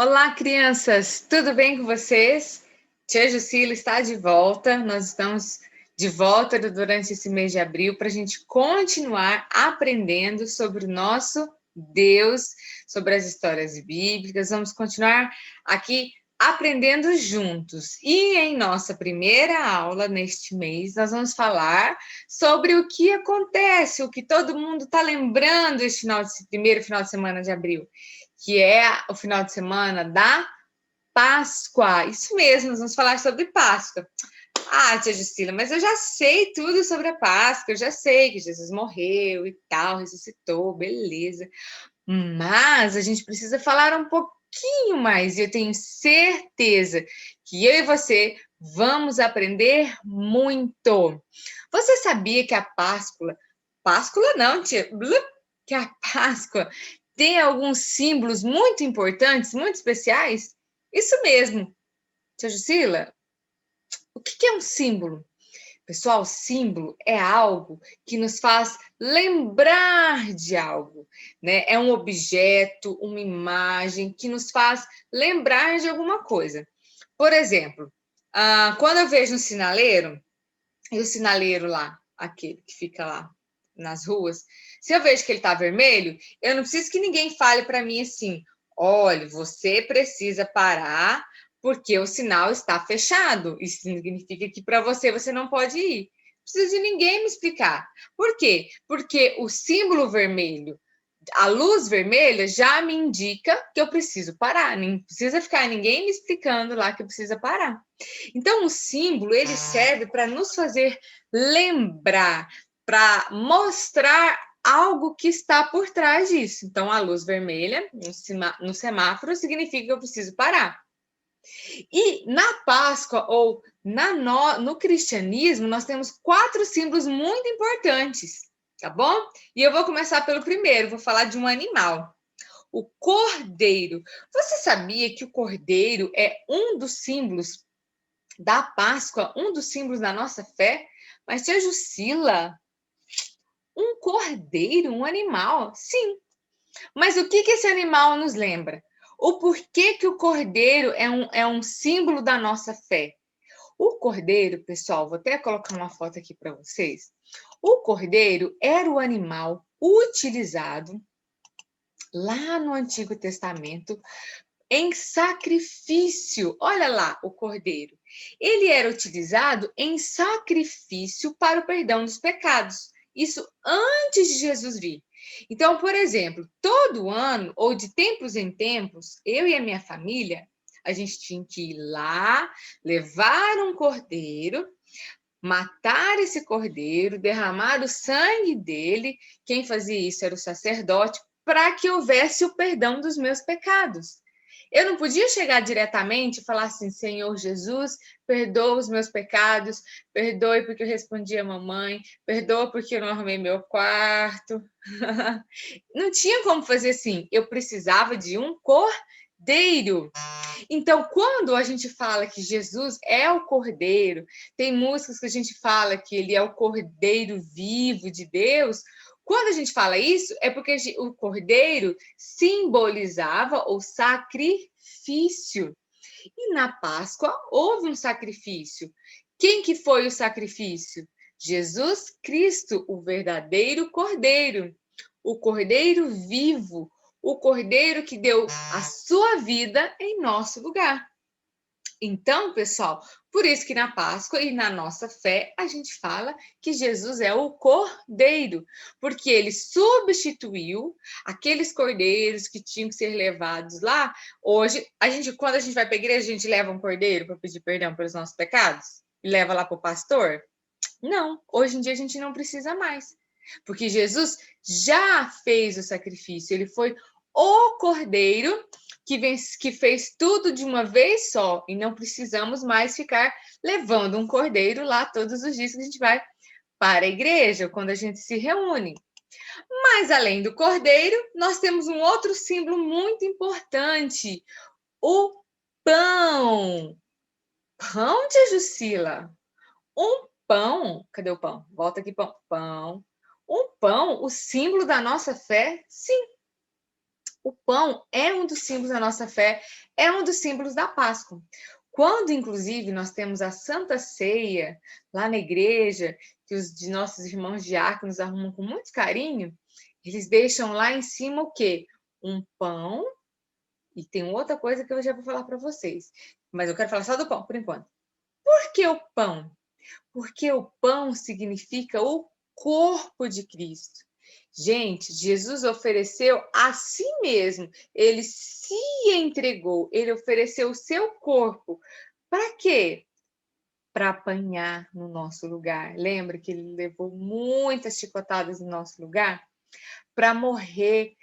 Olá, crianças! Tudo bem com vocês? Tia Jucila está de volta. Nós estamos de volta durante esse mês de abril para a gente continuar aprendendo sobre o nosso Deus, sobre as histórias bíblicas. Vamos continuar aqui aprendendo juntos. E em nossa primeira aula neste mês, nós vamos falar sobre o que acontece, o que todo mundo está lembrando este primeiro final de semana de abril, que é o final de semana da Páscoa. Isso mesmo, nós vamos falar sobre Páscoa. Ah, tia Justina, mas eu já sei tudo sobre a Páscoa, eu já sei que Jesus morreu e tal, ressuscitou, beleza. Mas a gente precisa falar um pouquinho mais, e eu tenho certeza que eu e você vamos aprender muito. Você sabia que a Páscoa não, tia, que a Páscoa tem alguns símbolos muito importantes, muito especiais? Isso mesmo. Tia Juscila, o que é um símbolo? Pessoal, símbolo é algo que nos faz lembrar de algo, né? É um objeto, uma imagem que nos faz lembrar de alguma coisa. Por exemplo, quando eu vejo um sinaleiro, e o sinaleiro lá, aquele que fica lá nas ruas, se eu vejo que ele está vermelho, eu não preciso que ninguém fale para mim assim: olha, você precisa parar porque o sinal está fechado. Isso significa que para você não pode ir. Não precisa de ninguém me explicar. Por quê? Porque o símbolo vermelho, a luz vermelha já me indica que eu preciso parar. Não precisa ficar ninguém me explicando lá que eu preciso parar. Então, o símbolo, ele serve para nos fazer lembrar, para mostrar algo que está por trás disso. Então, a luz vermelha no semáforo significa que eu preciso parar. E na Páscoa ou no cristianismo, nós temos 4 símbolos muito importantes, tá bom? E eu vou começar pelo primeiro, vou falar de um animal. O cordeiro. Você sabia que o cordeiro é um dos símbolos da Páscoa, um dos símbolos da nossa fé? Mas, tia Jucila, um cordeiro, um animal? Sim. Mas o que esse animal nos lembra? O porquê que o cordeiro é um símbolo da nossa fé? O cordeiro, pessoal, vou até colocar uma foto aqui para vocês. O cordeiro era o animal utilizado lá no Antigo Testamento em sacrifício. Olha lá o cordeiro. Ele era utilizado em sacrifício para o perdão dos pecados. Isso antes de Jesus vir. Então, por exemplo, todo ano, ou de tempos em tempos, eu e a minha família, a gente tinha que ir lá, levar um cordeiro, matar esse cordeiro, derramar o sangue dele. Quem fazia isso era o sacerdote, para que houvesse o perdão dos meus pecados. Eu não podia chegar diretamente e falar assim: Senhor Jesus, perdoa os meus pecados, perdoe porque eu respondi a mamãe, perdoa porque eu não arrumei meu quarto. Não tinha como fazer assim. Eu precisava de um cordeiro. Então, quando a gente fala que Jesus é o cordeiro, tem músicas que a gente fala que ele é o cordeiro vivo de Deus. Quando a gente fala isso, é porque o cordeiro simbolizava o sacrifício. E na Páscoa houve um sacrifício. Quem que foi o sacrifício? Jesus Cristo, o verdadeiro cordeiro. O cordeiro vivo, o cordeiro que deu a sua vida em nosso lugar. Então, pessoal, por isso que na Páscoa e na nossa fé a gente fala que Jesus é o cordeiro, porque ele substituiu aqueles cordeiros que tinham que ser levados lá. Hoje, quando a gente vai para a igreja, a gente leva um cordeiro para pedir perdão pelos nossos pecados e leva lá para o pastor? Não, hoje em dia a gente não precisa mais, porque Jesus já fez o sacrifício, ele foi o cordeiro que fez tudo de uma vez só, e não precisamos mais ficar levando um cordeiro lá todos os dias que a gente vai para a igreja, quando a gente se reúne. Mas além do cordeiro, nós temos um outro símbolo muito importante, o pão. Pão, tia Jucila? Um pão, cadê o pão? Volta aqui, pão. Pão. Um pão, o símbolo da nossa fé? Sim. O pão é um dos símbolos da nossa fé, é um dos símbolos da Páscoa. Quando, inclusive, nós temos a Santa Ceia lá na igreja, que os de nossos irmãos diáconos arrumam com muito carinho, eles deixam lá em cima o quê? Um pão, e tem outra coisa que eu já vou falar para vocês, mas eu quero falar só do pão por enquanto. Por que o pão? Porque o pão significa o corpo de Cristo. Gente, Jesus ofereceu a si mesmo, ele se entregou, ele ofereceu o seu corpo. Para quê? Para apanhar no nosso lugar. Lembra que ele levou muitas chicotadas no nosso lugar? Para morrer.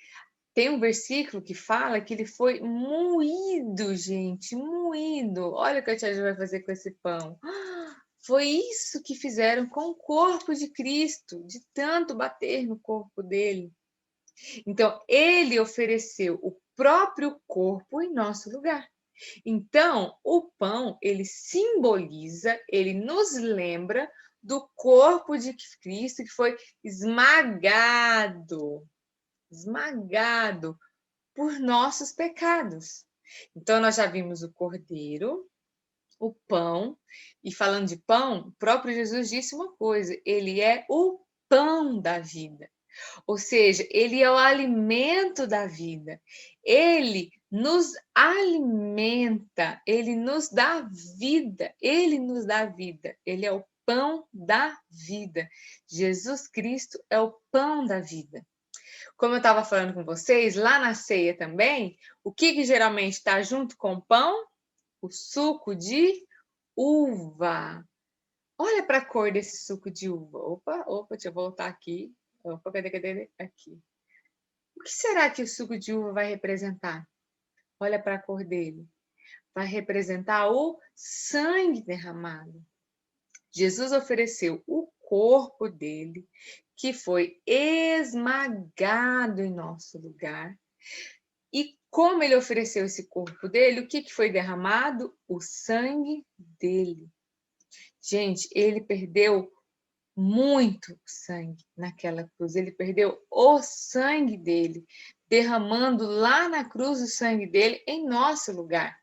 Tem um versículo que fala que ele foi moído, gente, moído. Olha o que a tia vai fazer com esse pão. Foi isso que fizeram com o corpo de Cristo, de tanto bater no corpo dele. Então, ele ofereceu o próprio corpo em nosso lugar. Então, o pão, ele simboliza, ele nos lembra do corpo de Cristo que foi esmagado por nossos pecados. Então, nós já vimos o cordeiro, o pão, e falando de pão, o próprio Jesus disse uma coisa: ele é o pão da vida. Ou seja, ele é o alimento da vida. Ele nos alimenta, ele nos dá vida, ele nos dá vida. Ele é o pão da vida. Jesus Cristo é o pão da vida. Como eu estava falando com vocês, lá na ceia também, o que geralmente está junto com o pão? O suco de uva. Olha para a cor desse suco de uva. Opa, deixa eu voltar aqui. Opa, cadê? Aqui. O que será que o suco de uva vai representar? Olha para a cor dele. Vai representar o sangue derramado. Jesus ofereceu o corpo dele, que foi esmagado em nosso lugar. E como ele ofereceu esse corpo dele, o que foi derramado? O sangue dele. Gente, ele perdeu muito sangue naquela cruz. Ele perdeu o sangue dele, derramando lá na cruz o sangue dele em nosso lugar.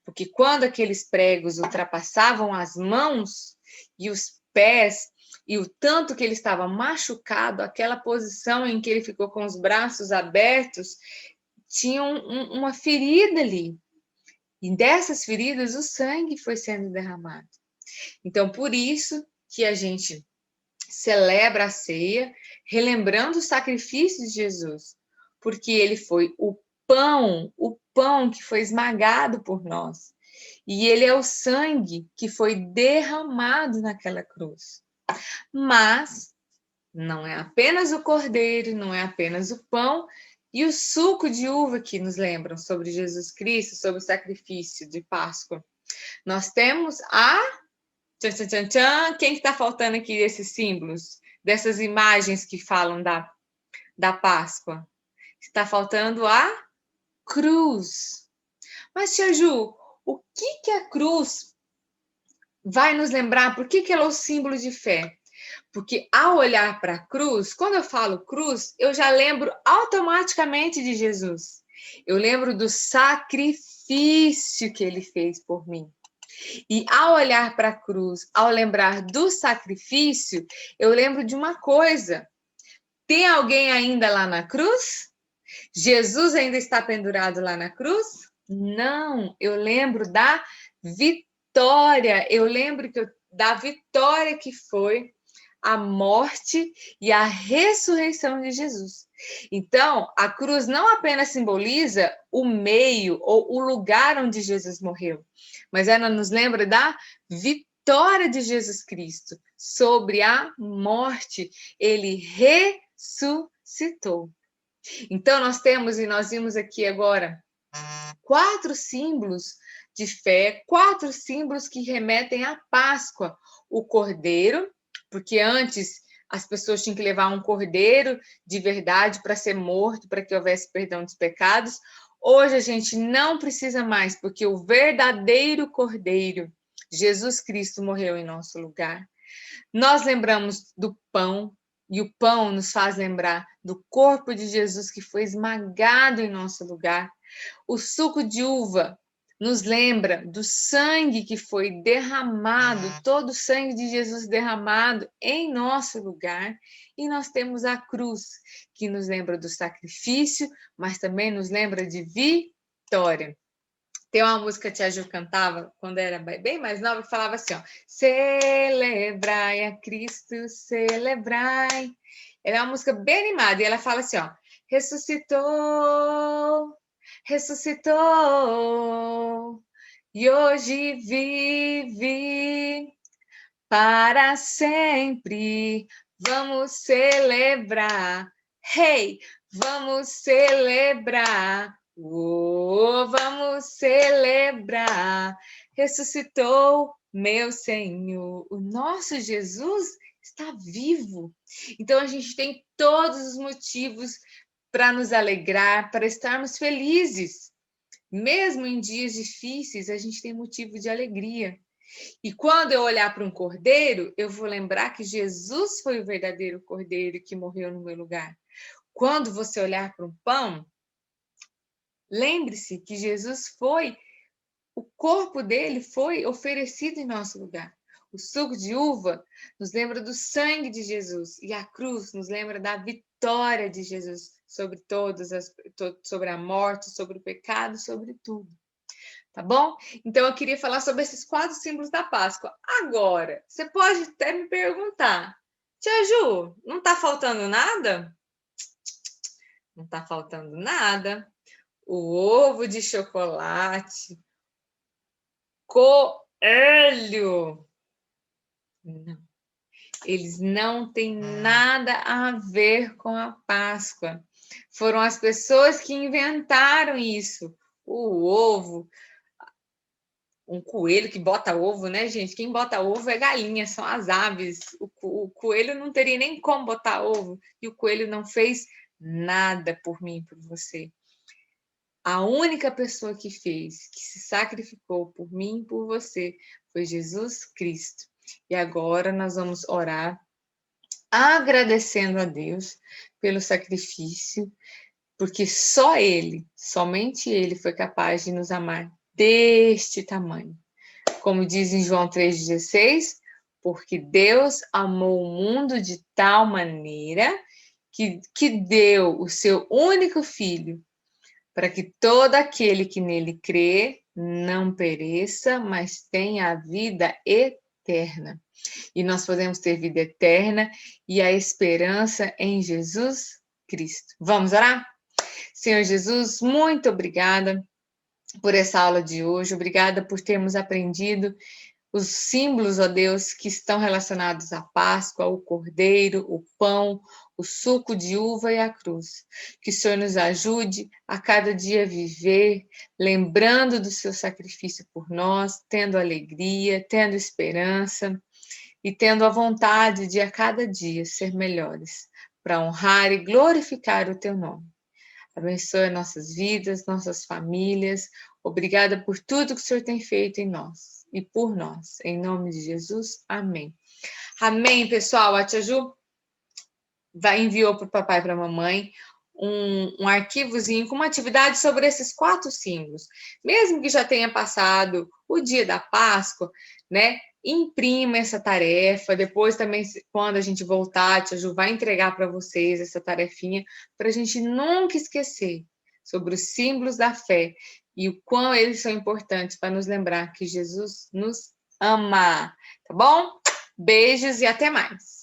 Porque quando aqueles pregos ultrapassavam as mãos e os pés, e o tanto que ele estava machucado, aquela posição em que ele ficou com os braços abertos, tinha uma ferida ali. E dessas feridas o sangue foi sendo derramado. Então, por isso que a gente celebra a ceia, relembrando o sacrifício de Jesus, porque ele foi o pão que foi esmagado por nós. E ele é o sangue que foi derramado naquela cruz. Mas não é apenas o cordeiro, não é apenas o pão e o suco de uva que nos lembram sobre Jesus Cristo, sobre o sacrifício de Páscoa. Nós temos a tchan, tchan, tchan, tchan. Quem está faltando aqui desses símbolos, dessas imagens que falam da Páscoa? Está faltando a cruz. Mas, tia Ju, o que a cruz vai nos lembrar? Por que ela é o símbolo de fé? Porque ao olhar para a cruz, quando eu falo cruz, eu já lembro automaticamente de Jesus. Eu lembro do sacrifício que ele fez por mim. E ao olhar para a cruz, ao lembrar do sacrifício, eu lembro de uma coisa. Tem alguém ainda lá na cruz? Jesus ainda está pendurado lá na cruz? Não, eu lembro da vitória. Eu lembro da vitória que foi a morte e a ressurreição de Jesus. Então, a cruz não apenas simboliza o meio ou o lugar onde Jesus morreu, mas ela nos lembra da vitória de Jesus Cristo sobre a morte. Ele ressuscitou. Então, nós vimos aqui agora 4 símbolos de fé, 4 símbolos que remetem à Páscoa. O cordeiro, porque antes as pessoas tinham que levar um cordeiro de verdade para ser morto, para que houvesse perdão dos pecados. Hoje a gente não precisa mais, porque o verdadeiro cordeiro, Jesus Cristo, morreu em nosso lugar. Nós lembramos do pão, E o pão nos faz lembrar do corpo de Jesus que foi esmagado em nosso lugar. O suco de uva nos lembra do sangue que foi derramado, todo o sangue de Jesus derramado em nosso lugar. E nós temos a cruz, que nos lembra do sacrifício, mas também nos lembra de vitória. Tem uma música que a Tia Ju cantava quando era bem mais nova, que falava assim, ó: celebrai a Cristo, celebrai. Ela é uma música bem animada, e ela fala assim, ó: ressuscitou, ressuscitou, e hoje vive para sempre. Vamos celebrar, hey, vamos celebrar. Oh, vamos celebrar, ressuscitou meu Senhor. O nosso Jesus está vivo. Então a gente tem todos os motivos para nos alegrar, para estarmos felizes. Mesmo em dias difíceis, a gente tem motivo de alegria. E quando eu olhar para um cordeiro, eu vou lembrar que Jesus foi o verdadeiro cordeiro que morreu no meu lugar. Quando você olhar para um pão, lembre-se que Jesus foi, o corpo dele foi oferecido em nosso lugar. O suco de uva nos lembra do sangue de Jesus e a cruz nos lembra da vitória de Jesus sobre sobre a morte, sobre o pecado, sobre tudo. Tá bom? Então eu queria falar sobre esses 4 símbolos da Páscoa. Agora, você pode até me perguntar: Tia Ju, não tá faltando nada? Não tá faltando nada. O ovo de chocolate, coelho. Não. Eles não têm nada a ver com a Páscoa. Foram as pessoas que inventaram isso. O ovo, um coelho que bota ovo, né, gente? Quem bota ovo é galinha, são as aves. O coelho não teria nem como botar ovo. E o coelho não fez nada por mim, por você. A única pessoa que fez, que se sacrificou por mim e por você, foi Jesus Cristo. E agora nós vamos orar agradecendo a Deus pelo sacrifício, porque só Ele, somente Ele foi capaz de nos amar deste tamanho. Como diz em João 3,16, porque Deus amou o mundo de tal maneira que deu o seu único Filho, para que todo aquele que nele crê não pereça, mas tenha a vida eterna. E nós podemos ter vida eterna e a esperança em Jesus Cristo. Vamos orar? Senhor Jesus, muito obrigada por essa aula de hoje. Obrigada por termos aprendido os símbolos, ó Deus, que estão relacionados à Páscoa, o cordeiro, o pão, o suco de uva e a cruz. Que o Senhor nos ajude a cada dia viver, lembrando do seu sacrifício por nós, tendo alegria, tendo esperança e tendo a vontade de a cada dia ser melhores, para honrar e glorificar o teu nome. Abençoe nossas vidas, nossas famílias. Obrigada por tudo que o Senhor tem feito em nós e por nós. Em nome de Jesus, amém. Amém, pessoal. A Tia Ju enviou para o papai e para a mamãe um arquivozinho com uma atividade sobre esses 4 símbolos. Mesmo que já tenha passado o dia da Páscoa, né? Imprima essa tarefa. Depois também, quando a gente voltar, a Tia Ju vai entregar para vocês essa tarefinha, para a gente nunca esquecer sobre os símbolos da fé e o quão eles são importantes para nos lembrar que Jesus nos ama. Tá bom? Beijos e até mais!